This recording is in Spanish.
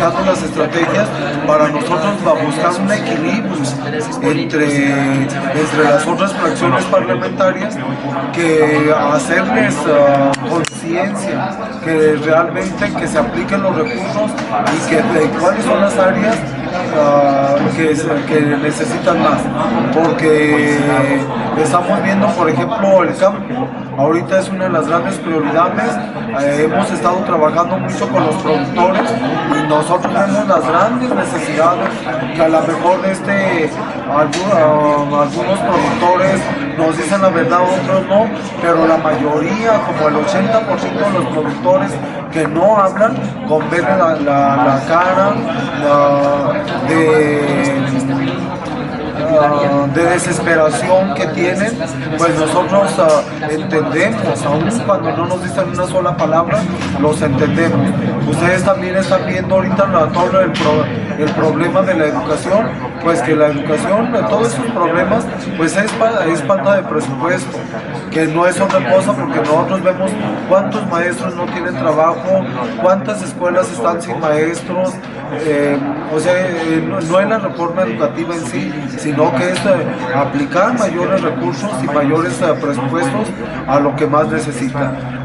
buscando las estrategias para nosotros buscar un equilibrio entre las otras fracciones parlamentarias, que hacerles conciencia que realmente que se apliquen los recursos y que cuáles son las áreas que necesitan más, porque estamos viendo, por ejemplo, el campo. Ahorita es una de las grandes prioridades. Hemos estado trabajando mucho con los productores y nosotros vemos las grandes necesidades que a lo mejor algunos productores nos dicen la verdad, otros no, pero la mayoría, como el 80% de los productores que no hablan, con verle la cara de desesperación que tienen, pues nosotros entendemos, aun cuando no nos dicen una sola palabra, los entendemos. Ustedes también están viendo ahorita todo el problema de la educación, pues que la educación, todos esos problemas, pues es falta de presupuesto, que no es otra cosa, porque nosotros vemos cuántos maestros no tienen trabajo, cuántas escuelas están sin maestros. O sea, no es la reforma educativa en sí, sino que es aplicar mayores recursos y mayores presupuestos a lo que más necesitan.